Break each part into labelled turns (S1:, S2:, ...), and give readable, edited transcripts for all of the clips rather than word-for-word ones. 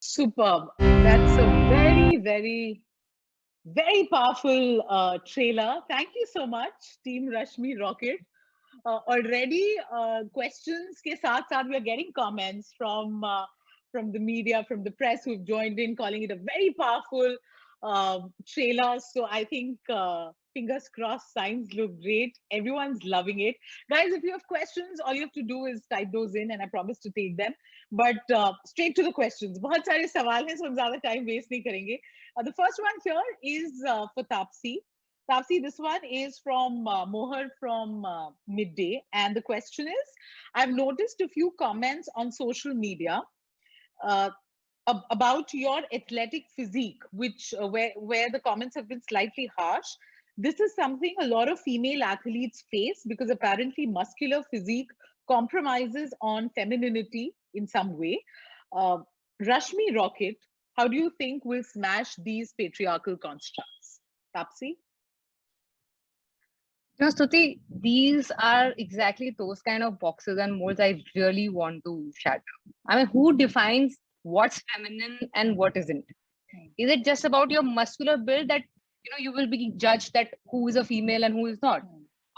S1: Superb. That's a very, very, very powerful trailer. Thank you so much, Team Rashmi Rocket. Already, questions ke saath saath we are getting comments from the media, from the press who've joined in, calling it a very powerful trailer. So I think fingers crossed, signs look great. Everyone's loving it. Guys, if you have questions, all you have to do is type those in, and I promise to take them. But straight to the questions. बहुत सारे सवाल हैं, so हम ज़्यादा time waste नहीं करेंगे. The first one here is for Tapsi. Tapsi, this one is from Mohar from Midday. And the question is, I've noticed a few comments on social media uh, about your athletic physique, which where the comments have been slightly harsh. This is something a lot of female athletes face because apparently muscular physique compromises on femininity in some way. Uh, Rashmi Rocket, how do you think will smash these patriarchal constructs? Tapsi?
S2: Stuti, these are exactly those kind of boxes and molds I really want to shatter. I mean, who defines what's feminine and what isn't? Is it just about your muscular build that you will be judged that who is a female and who is not?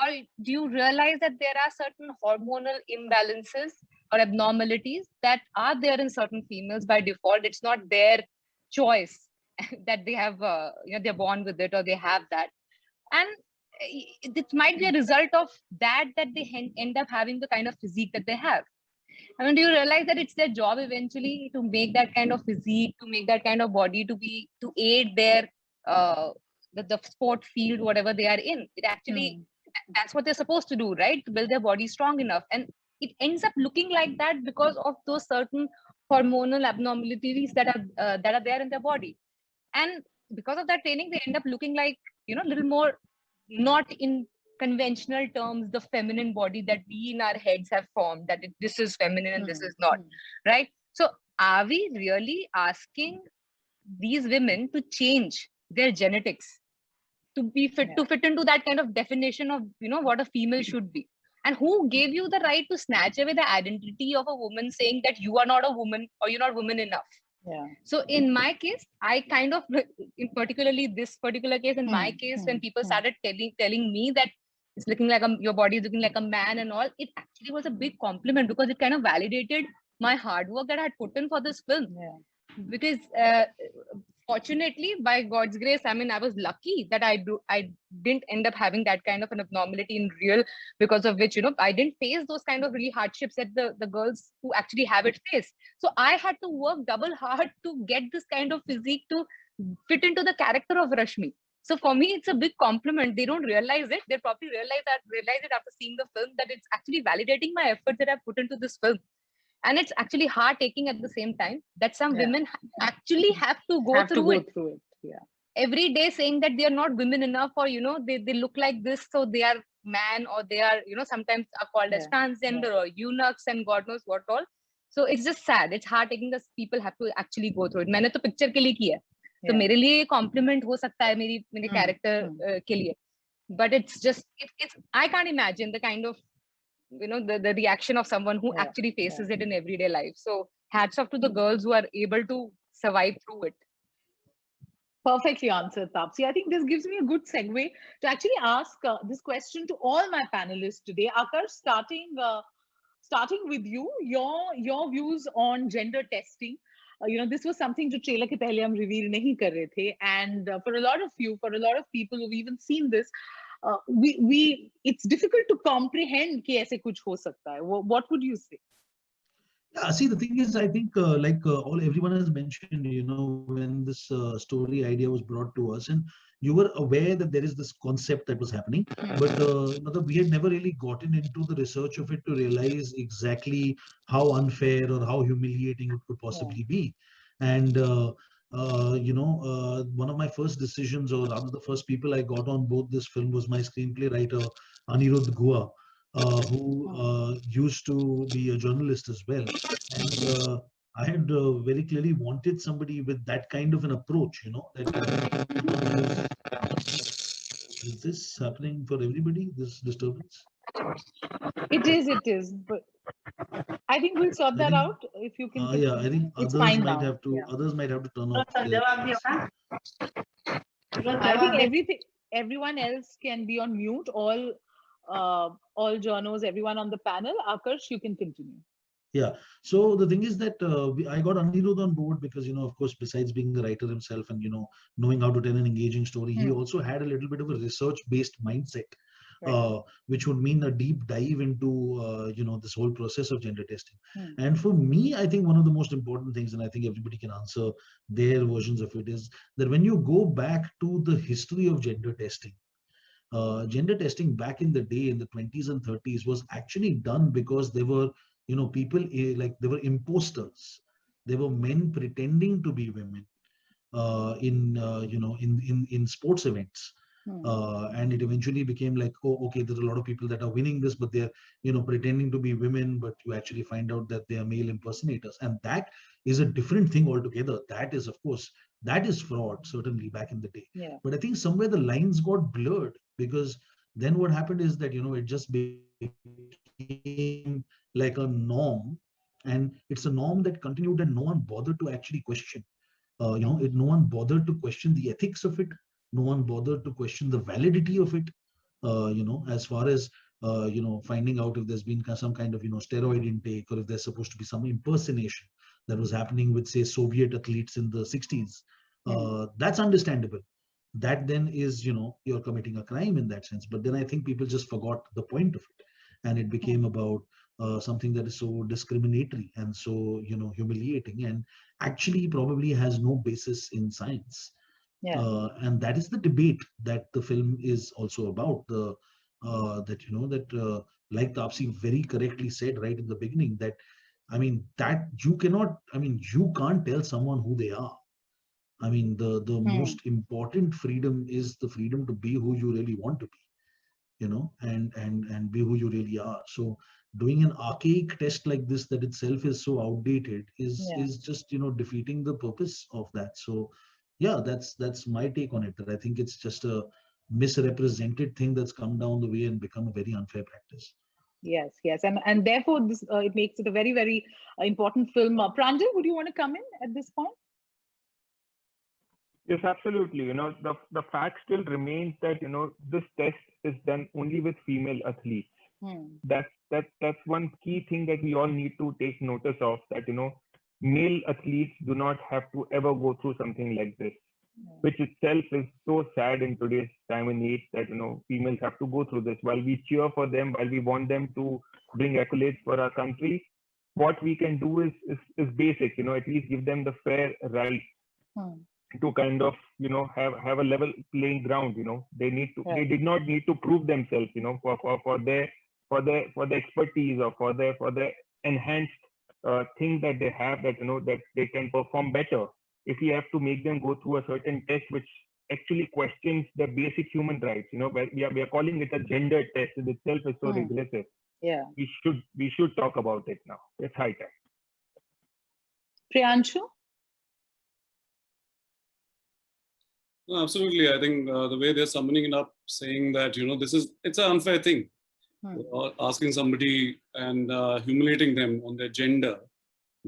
S2: Or do you realize that there are certain hormonal imbalances or abnormalities that are there in certain females by default? It's not their choice that they have, they're born with it or they have that. And it might be a result of that they end up having the kind of physique that they have. I mean, do you realize that it's their job eventually to make that kind of physique, to make that kind of body, to aid their the sport field, whatever they are in? It actually that's what they're supposed to do, right? To build their body strong enough, and it ends up looking like that because of those certain hormonal abnormalities that are there in their body, and because of that training, they end up looking like a little more not in conventional terms the feminine body that we in our heads have formed, that this is feminine and this is not, right? So are we really asking these women to change their genetics to be fit to fit into that kind of definition of what a female should be? And who gave you the right to snatch away the identity of a woman, saying that you are not a woman or you're not woman enough? So in my case, I kind of, in particularly this particular case, in my case, when people started telling me that it's looking like your body is looking like a man and all, it actually was a big compliment because it kind of validated my hard work that I had put in for this film. Because fortunately, by God's grace, I mean, I was lucky that I didn't end up having that kind of an abnormality in real, because of which, I didn't face those kind of really hardships that the girls who actually have it face. So I had to work double hard to get this kind of physique to fit into the character of Rashmi. So for me, it's a big compliment. They don't realize it. They probably realize it after seeing the film, that it's actually validating my efforts that I've put into this film. And it's actually hard taking at the same time that some women actually have to go through it. Every day saying that they are not women enough, or they look like this, so they are man, or they are sometimes are called as transgender or eunuchs and God knows what all. So it's just sad. It's hard taking this. People have to actually go through it. मैंने तो picture के लिए किया, तो मेरे लिए compliment हो सकता है मेरे character के लिए. But it's just it's I can't imagine the kind of the reaction of someone who actually faces it in everyday life. So hats off to the girls who are able to survive through it.
S1: Perfectly answered, Tapsi. I think this gives me a good segue to actually ask this question to all my panelists today. Akar, starting with you, your views on gender testing. This was something जो trailer के पहले हम reveal नहीं कर रहे थे, and for a lot of people who've even seen this, it's difficult to comprehend कि ऐसे कुछ हो सकता है. What would you say?
S3: Yeah, see, the thing is, I think everyone has mentioned, when this story idea was brought to us, and you were aware that there is this concept that was happening, but we had never really gotten into the research of it to realize exactly how unfair or how humiliating it could possibly be. And one of my first decisions, or rather the first people I got on board this film, was my screenplay writer Anirudh Gua, who used to be a journalist as well. And I had very clearly wanted somebody with that kind of an approach, is this happening for everybody, this disturbance?
S1: It is. But I think we'll sort
S3: I
S1: that
S3: think,
S1: out if you can
S3: yeah, I
S1: continue.
S3: think
S1: It's
S3: others
S1: fine
S3: might
S1: now.
S3: have to
S1: Yeah.
S3: others might have to turn off their cameras.
S1: I think everyone else can be on mute. All journos, everyone on the panel. Akash, you can continue.
S3: Yeah. So the thing is that I got Anirudh on board because, of course, besides being a writer himself and, knowing how to tell an engaging story, he
S1: Hmm.
S3: also had a little bit of a research-based mindset,
S1: Right.
S3: which would mean a deep dive into, this whole process of gender testing.
S1: Hmm.
S3: And for me, I think one of the most important things, and I think everybody can answer their versions of it, is that when you go back to the history of gender testing back in the day in the 20s and 30s was actually done because there were people like there were imposters. There were men pretending to be women in sports events.
S1: Hmm.
S3: And it eventually became like, oh, okay, there's a lot of people that are winning this, but they're pretending to be women, but you actually find out that they are male impersonators, and that is a different thing altogether. That is, of course, that is fraud, certainly back in the day.
S1: Yeah.
S3: But I think somewhere the lines got blurred because then what happened is that it just became like a norm, and it's a norm that continued and no one bothered to actually question. No one bothered to question the ethics of it. No one bothered to question the validity of it. As far as finding out if there's been some kind of steroid intake, or if there's supposed to be some impersonation that was happening with, say, Soviet athletes in the 60s. That's understandable. That then is, you're committing a crime in that sense. But then I think people just forgot the point of it, and it became about something that is so discriminatory and so humiliating, and actually probably has no basis in science.
S1: Yeah.
S3: And that is the debate that the film is also about. Like Taapsee very correctly said right in the beginning, that that you can't tell someone who they are. The most important freedom is the freedom to be who you really want to be, and be who you really are. So doing an archaic test like this that itself is so outdated is just defeating the purpose of that. So yeah, that's my take on it, that I think it's just a misrepresented thing that's come down the way and become a very unfair practice.
S1: Yes, and therefore this it makes it a very, very important film. Pranjal, would you want to come in at this point?
S4: Yes, absolutely. The fact still remains that this test is done only with female athletes. That's one key thing that we all need to take notice of, that male athletes do not have to ever go through something like this, which itself is so sad in today's time and age, that females have to go through this. While we cheer for them, while we want them to bring accolades for our country, what we can do is basic. At least give them the fair right to kind of have a level playing ground. They did not need to prove themselves for their expertise, or for their enhanced things that they have, that that they can perform better. If we have to make them go through a certain test which actually questions their basic human rights, we are calling it a gender test, in itself is so regressive.
S1: Yeah,
S4: we should talk about it now. It's high time.
S1: Priyanshu?
S5: No, absolutely. I think the way they're summoning it up, saying that it's an unfair thing, asking somebody and humiliating them on their gender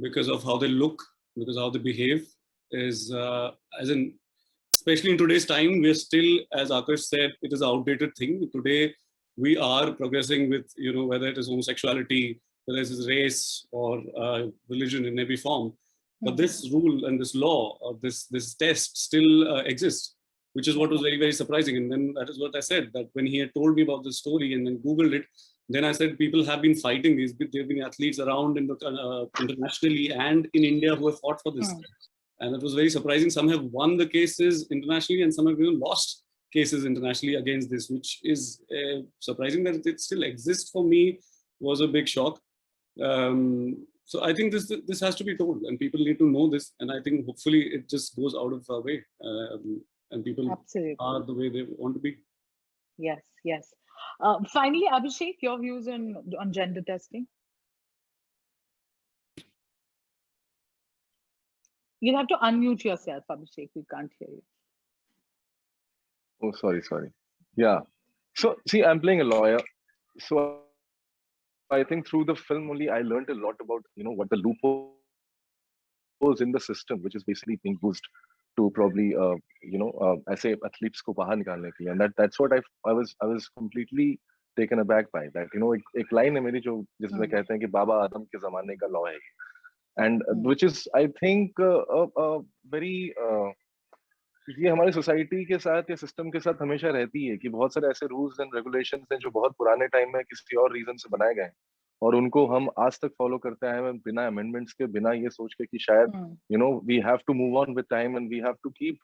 S5: because of how they look, because of how they behave, is especially in today's time, we're still, as Akash said, it is an outdated thing. Today, we are progressing with whether it is homosexuality, whether it is race or religion in every form. But this rule and this law, this test still exists, which is what was very, very surprising. And then that is what I said, that when he had told me about this story and then Googled it, then I said, people have been fighting these. There have been athletes around internationally and in India who have fought for this. And it was very surprising. Some have won the cases internationally and some have lost cases internationally against this, which is surprising that it still exists. For me, was a big shock. So I think this has to be told, and people need to know this. And I think hopefully it just goes out of our way, and people are the way they want to be.
S1: Yes. Finally, Abhishek, your views on gender testing? You'll have to unmute yourself, Abhishek. We can't hear you.
S6: Oh, sorry. Yeah. So see, I'm playing a lawyer. So I think through the film only I learned a lot about, what the loopholes in the system, which is basically being used to probably, ऐसे athletes को बाहर निकालने के लिए. And that's what I was completely taken aback by that. एक line है मेरी जो जिसमें कहते हैं कि बाबा आदम के जमाने का law है, and which is I think very ये हमारी सोसाइटी के साथ या सिस्टम के साथ हमेशा रहती है कि बहुत सारे ऐसे रूल्स एंड रेगुलेशंस हैं जो बहुत पुराने टाइम में किसी और रीजन से बनाए गए और उनको हम आज तक फॉलो करते आए हैं बिना अमेंडमेंट्स के, बिना ये सोच के कि शायद we have to move on with time and we have to keep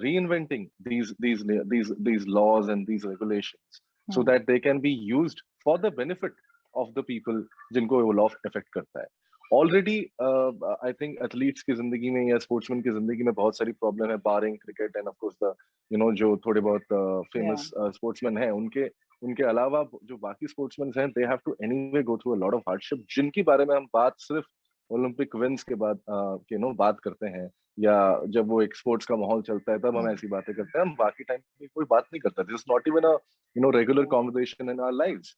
S6: reinventing these laws and these regulations so that they can be used for the benefit of the people जिनको वो law affect करता है. Already, I think athletes की जिंदगी में या sportsmen की जिंदगी में बहुत सारी problem है, barring cricket and of course the जो थोड़े बहुत famous sportsmen हैं, उनके अलावा जो बाकी sportsmen हैं, they have to anyway go through a lot of hardship, जिनकी बारे में हम बात सिर्फ ओलंपिक विंस के बाद बात करते हैं या जब वो एक स्पोर्ट्स का माहौल चलता है तब हम ऐसी बातें करते हैं. हम बाकी टाइम में कोई बात नहीं करता. This is not even a regular conversation in our lives.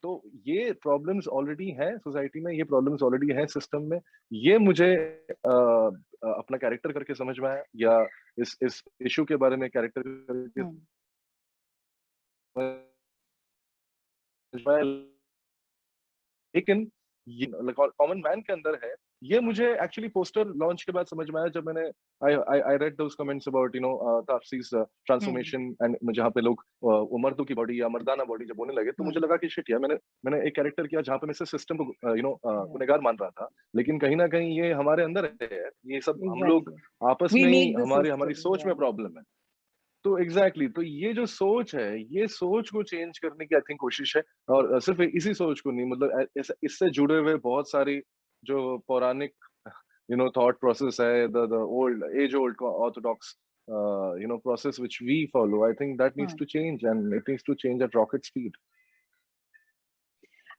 S6: तो ये प्रॉब्लम्स ऑलरेडी हैं सोसाइटी में, ये प्रॉब्लम्स ऑलरेडी हैं सिस्टम में. ये मुझे अपना कैरेक्टर करके समझ में आया या इस इशू के बारे में कैरेक्टर करके लेकिन कॉमन मैन के अंदर है. ये मुझे एक्चुअली पोस्टर लॉन्च के बाद समझ में आया जब मैंने I read those comments about Taapsee's transformation and जहाँ पे लोग वो मर्दों की बॉडी या मर्दाना बॉडी जब होने लगे तो मुझे लगा कि शिट यार मैंने एक कैरेक्टर किया जहाँ पे मैं सिस्टम को गुनहगार मान रहा था, लेकिन कहीं ना कहीं ये हमारे अंदर है. ये सब हम लोग आपस में ही हमारी सोच में प्रॉब्लम है. तो एग्जैक्टली तो ये जो सोच है, ये सोच को चेंज करने की आई थिंक कोशिश है. और सिर्फ इसी सोच को नहीं, मतलब इससे जुड़े हुए बहुत सारी जो पौराणिक थॉट प्रोसेस है, the old age old Orthodox process which we follow, I think that needs to change and it needs to change at rocket speed.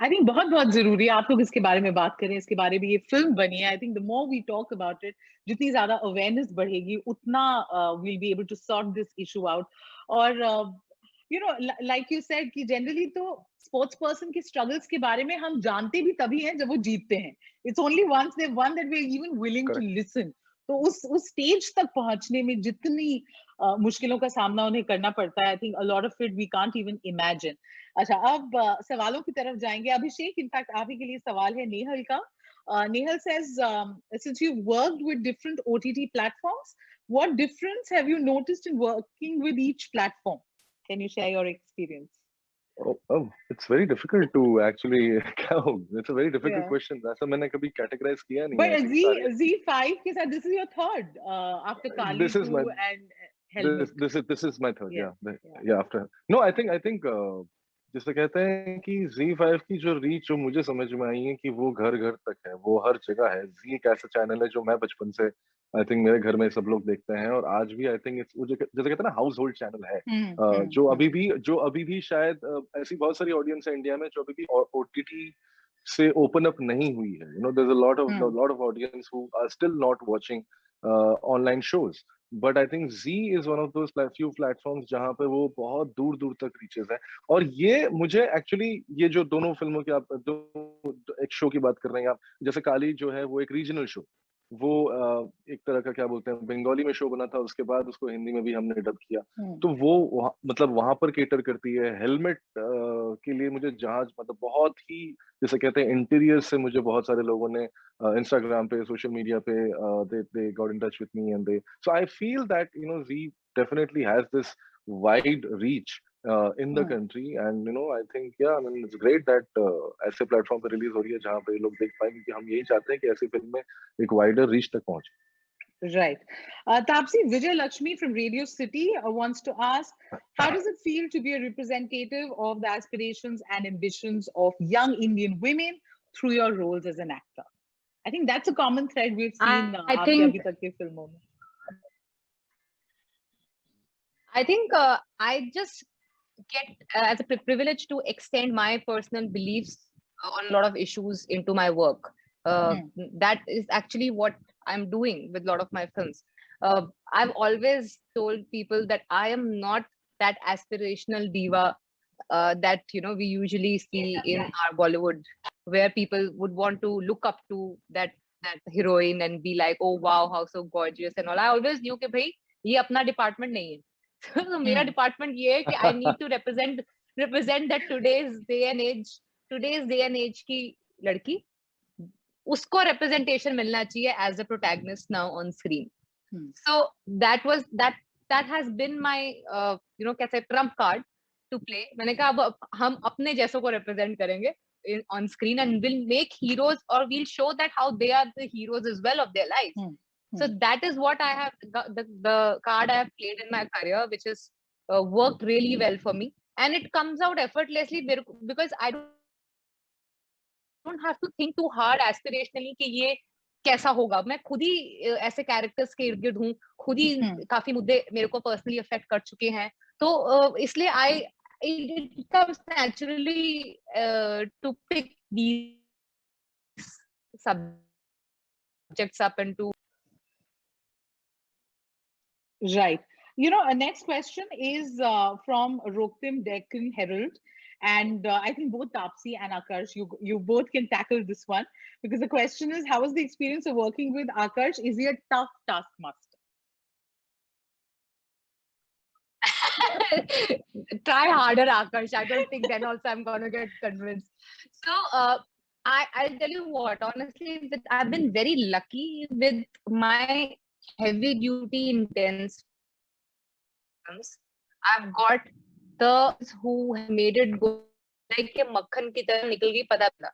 S1: I think बहुत जरूरी है आप लोग इसके बारे में बात करें, इसके बारे में ये फिल्म बनी है. I think the more we talk about it, जितनी ज्यादा अवेयरनेस बढ़ेगी उतना we'll be able to sort this issue out. और like you said कि जनरली तो स्पोर्ट्स पर्सन के स्ट्रगल्स के बारे में हम जानते भी तभी हैं जब वो जीतते हैं. It's only once they've won that we're even willing to listen. तो उस स्टेज तक पहुंचने में जितनी मुश्किलों का सामना उन्हें करना पड़ता है, I think a lot of it we can't even imagine. अच्छा, अब सवालों की तरफ जाएंगे. अभिषेक, इनफैक्ट आप ही के लिए सवाल है नेहल का. Nehal says, since you've worked with different OTT platforms, what difference have you noticed in working with each platform? Can you share your experience?
S6: Oh, it's very difficult to actually. It's a very difficult question. ऐसा मैंने कभी categorize किया नहीं.
S1: But Z5 के साथ this is your third after Kali
S6: this is my,
S1: and Helmet.
S6: This is my third. Yeah. After no, I think जिसे कहते हैं कि Z5 की जो रीच जो मुझे समझ में आई है कि वो घर घर तक है, वो हर जगह है. Z एक ऐसा चैनल है जो मैं बचपन से आई थिंक मेरे घर में सब लोग देखते हैं और आज भी आई थिंक जैसे कहते हैं ना हाउस होल्ड चैनल है. जो अभी भी शायद ऐसी बहुत सारी ऑडियंस है इंडिया में जो अभी भी OTT से ओपन अप नहीं हुई है. there's a lot of audience who are still not watching online shows. But I think Z is one of those few platforms जहाँ पे वो बहुत दूर दूर तक रीचेस है. और ये मुझे एक्चुअली ये जो दोनों फिल्मों की आप एक शो की बात कर रहे हैं आप, जैसे काली जो है वो एक रीजनल शो, वो एक तरह का क्या बोलते हैं बंगाली में शो बना था, उसके बाद उसको हिंदी में भी हमने डब किया. तो वो मतलब वहां पर केटर करती है. हेलमेट के लिए मुझे जहाज मतलब बहुत ही जैसे कहते हैं इंटीरियर से मुझे बहुत सारे लोगों ने इंस्टाग्राम पे सोशल मीडिया पे they got in touch with me and so I feel that Z definitely has this wide reach in the country and I think I mean it's great that ऐसे platform पे release हो रही है जहाँ पे लोग देख पाएंगे कि हम यही चाहते हैं कि ऐसी फिल्में एक वाइडर रीच तक पहुंचे.
S1: Right. Tapsi, Vijay Lakshmi from Radio City wants to ask, how does it feel to be a representative of the aspirations and ambitions of young Indian women through your roles as an actor? I think that's a common thread we've seen abhi tak ke filmon mein.
S2: I think I just get as a privilege to extend my personal beliefs on a lot of issues into my work. That is actually what I'm doing with a lot of my films. I've always told people that I am not that aspirational diva that we usually see in our Bollywood, where people would want to look up to that heroine and be like, oh wow, how so gorgeous and all. I always knew कि भाई ये अपना department नहीं है. So मेरा department ये है कि I need to represent that today's day and age की लड़की, उसको representation मिलना चाहिए as a protagonist now on screen. So that has been my कैसे trump card to play. मैंने कहा अब हम अपने जैसों को represent करेंगे on screen, and we'll make heroes, or we'll show that how they are the heroes as well of their lives. So that is what I have, the card I have played in my career, which has worked really well for me, and it comes out effortlessly because I don't have to think too hard aspirationally कि ये कैसा होगा. मैं खुद ही ऐसे characters के इर्द गिर्द हूँ, खुद ही काफी मुद्दे मेरे को पर्सनली अफेक्ट कर चुके हैं, तो इसलिए it comes naturally to pick these subjects up and to.
S1: Right. Our next question is from Roktim Deccan Herald. And I think both Taapsee and Akarsh, you both can tackle this one, because the question is, how was the experience of working with Akarsh? Is he a tough taskmaster?
S2: Try harder, Akarsh. I don't think then also I'm going to get convinced. So I'll tell you what, honestly, that I've been very lucky with my heavy duty intense films. I've got those who made it go like के मक्खन की तरह निकल गई पता पड़ा.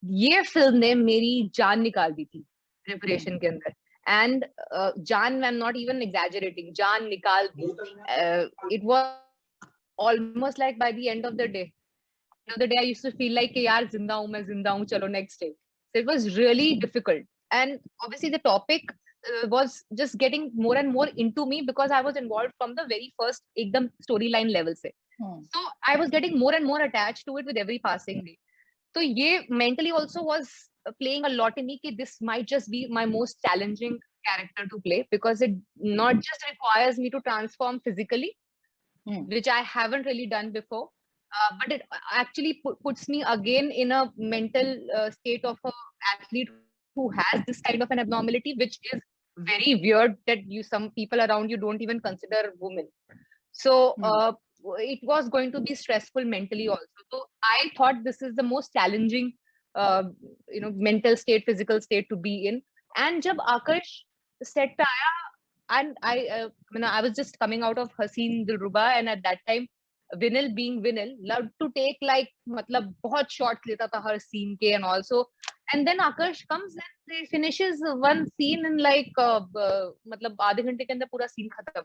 S2: ये film ने मेरी जान निकाल दी थी प्रिपरेशन के अंदर. And Jaan, I'm not even exaggerating, Jaan nikal di. It was almost like by the end of the day, I used to feel like yaar zinda hu, main zinda hu, chalo next day. So it was really difficult. And obviously the topic was just getting more and more into me, because I was involved from the very first ekdam storyline level se. So I was getting more and more attached to it with every passing day. So ye mentally also was playing a lot in me कि this might just be my most challenging character to play, because it not just requires me to transform physically, which I haven't really done before, but it actually puts me again in a mental state of an athlete who has this kind of an abnormality, which is very weird that some people around you don't even consider women. So it was going to be stressful mentally also. So I thought this is the most challenging mental state, physical state to be in. And jab Akarsh set pe aaya, and I was just coming out of Haseen Dilruba, and at that time Vinil being Vinil loved to take like matlab bahut shots leta tha har scene ke, and also, and then Akarsh comes and he finishes one scene in like matlab आधे घंटे के अंदर पूरा scene खत्म.